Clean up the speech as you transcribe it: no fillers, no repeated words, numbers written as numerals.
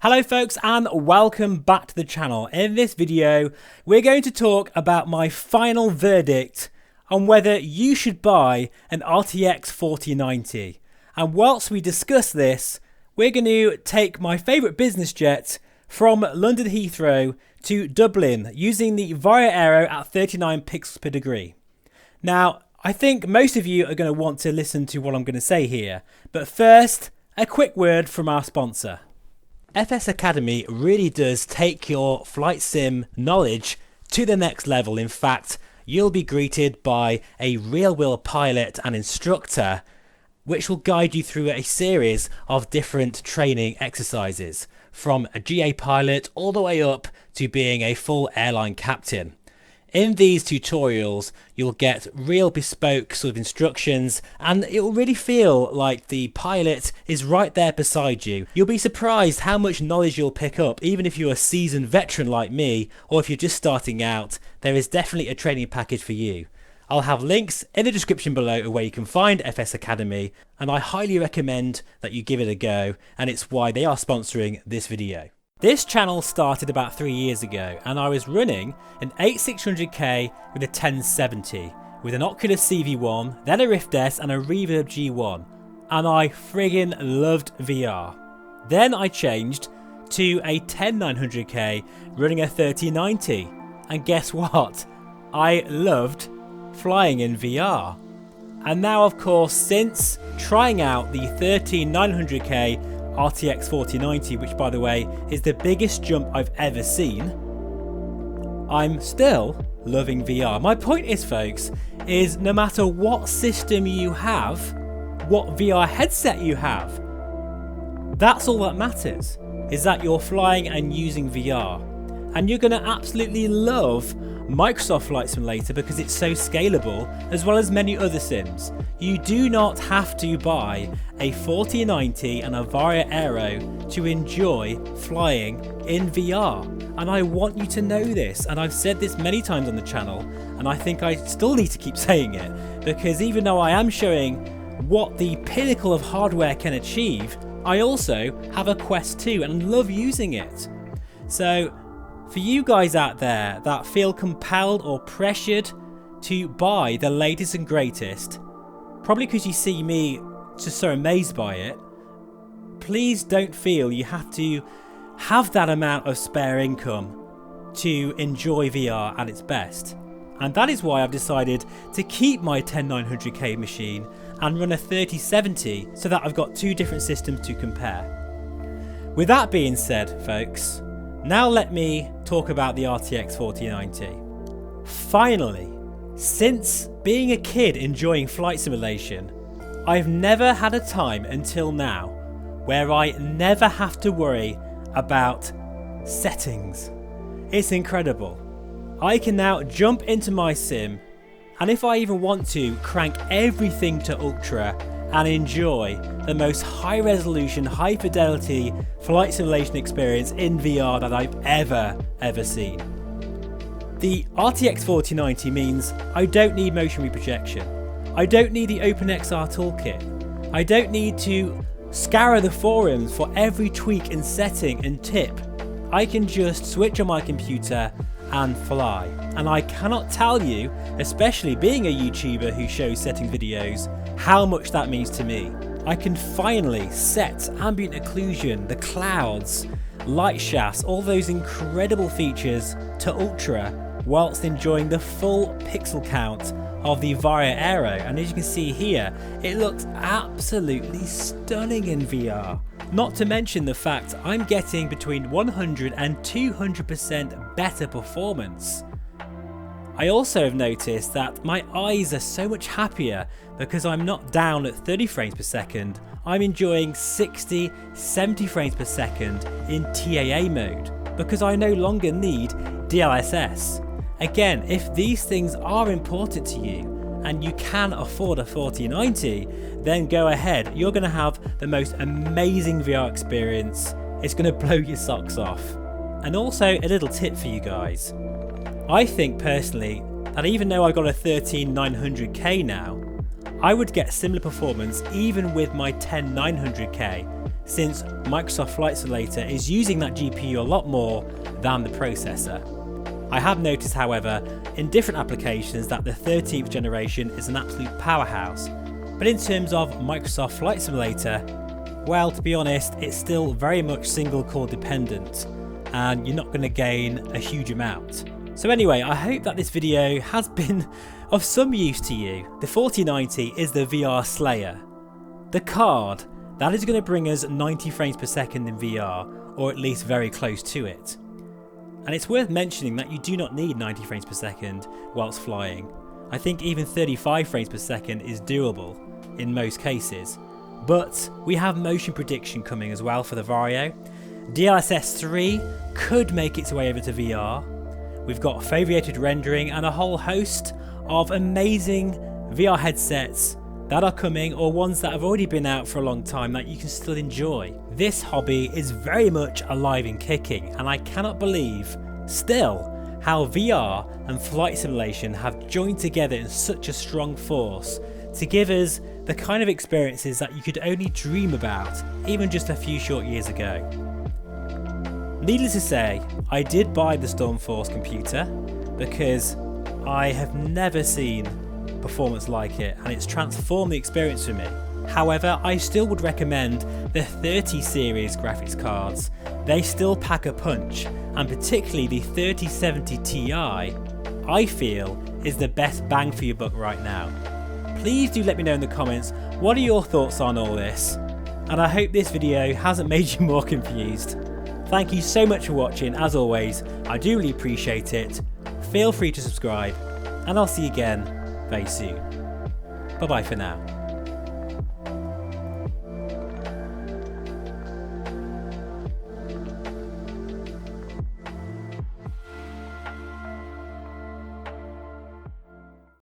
Hello folks and welcome back to the channel. In this video we're going to talk about my final verdict on whether you should buy an RTX 4090. And whilst we discuss this, we're going to take my favourite business jet from London Heathrow to Dublin using the Varjo Aero at 39 pixels per degree. Now I think most of you are going to want to listen to what I'm going to say here, but first a quick word from our sponsor. FS Academy really does take your flight sim knowledge to the next level. In fact, you'll be greeted by a real-world pilot and instructor which will guide you through a series of different training exercises, from a GA pilot all the way up to being a full airline captain. In these tutorials, you'll get real bespoke sort of instructions, and it will really feel like the pilot is right there beside you. You'll be surprised how much knowledge you'll pick up, even if you're a seasoned veteran like me, or if you're just starting out. There is definitely a training package for you. I'll have links in the description below where you can find FS Academy, and I highly recommend that you give it a go, and it's why they are sponsoring this video. This channel started about 3 years ago, and I was running an 8600K with a 1070 with an Oculus CV1, then a Rift S and a Reverb G1, and I friggin' loved VR. Then I changed to a 10900K running a 3090, and guess what? I loved flying in VR. And now of course, since trying out the 13900K RTX 4090, which by the way is the biggest jump I've ever seen, I'm still loving VR. My point is, folks, is no matter what system you have, what VR headset you have, that's all that matters, is that you're flying and using VR. And you're going to absolutely love Microsoft Flight Simulator because it's so scalable, as well as many other sims. You do not have to buy a 4090 and a Varjo Aero to enjoy flying in VR. And I want you to know this, and I've said this many times on the channel, and I think I still need to keep saying it, because even though I am showing what the pinnacle of hardware can achieve, I also have a Quest 2 and love using it. So for you guys out there that feel compelled or pressured to buy the latest and greatest, probably because you see me just so amazed by it, please don't feel you have to have that amount of spare income to enjoy VR at its best. And that is why I've decided to keep my 10900K machine and run a 3070 so that I've got two different systems to compare. With that being said, folks, now let me talk about the RTX 4090. Finally, since being a kid enjoying flight simulation, I've never had a time until now where I never have to worry about settings. It's incredible. I can now jump into my sim, and if I even want to, crank everything to ultra and enjoy the most high resolution, high fidelity flight simulation experience in VR that I've ever seen. The RTX 4090 means I don't need motion reprojection. I don't need the OpenXR toolkit. I don't need to scour the forums for every tweak and setting and tip. I can just switch on my computer and fly. And I cannot tell you, especially being a YouTuber who shows setting videos, how much that means to me. I can finally set ambient occlusion, the clouds, light shafts, all those incredible features to ultra whilst enjoying the full pixel count of the Varjo Aero. And as you can see here, it looks absolutely stunning in VR. Not to mention the fact I'm getting between 100 and 200% better performance. I also have noticed that my eyes are so much happier because I'm not down at 30 frames per second. I'm enjoying 60, 70 frames per second in TAA mode because I no longer need DLSS. Again, if these things are important to you and you can afford a 4090, then go ahead. You're going to have the most amazing VR experience. It's going to blow your socks off. And also a little tip for you guys. I think personally that even though I got a 13900K now, I would get similar performance even with my 10900K since Microsoft Flight Simulator is using that GPU a lot more than the processor. I have noticed, however, in different applications that the 13th generation is an absolute powerhouse, but in terms of Microsoft Flight Simulator, well, to be honest, it's still very much single core dependent, and you're not going to gain a huge amount. So anyway, I hope that this video has been of some use to you. The 4090 is the VR Slayer, the card that is going to bring us 90 frames per second in VR, or at least very close to it. And it's worth mentioning that you do not need 90 frames per second whilst flying. I think even 35 frames per second is doable in most cases. But we have motion prediction coming as well for the Varjo. DLSS 3 could make its way over to VR. We've got foveated rendering and a whole host of amazing VR headsets that are coming, or ones that have already been out for a long time that you can still enjoy. This hobby is very much alive and kicking, and I cannot believe still how VR and flight simulation have joined together in such a strong force to give us the kind of experiences that you could only dream about even just a few short years ago. Needless to say, I did buy the Stormforce computer because I have never seen performance like it, and it's transformed the experience for me. However, I still would recommend the 30 series graphics cards. They still pack a punch, and particularly the 3070 Ti, I feel is the best bang for your buck right now. Please do let me know in the comments what are your thoughts on all this, and I hope this video hasn't made you more confused. Thank you so much for watching. As always, I do really appreciate it. Feel free to subscribe, and I'll see you again very soon. Bye bye for now.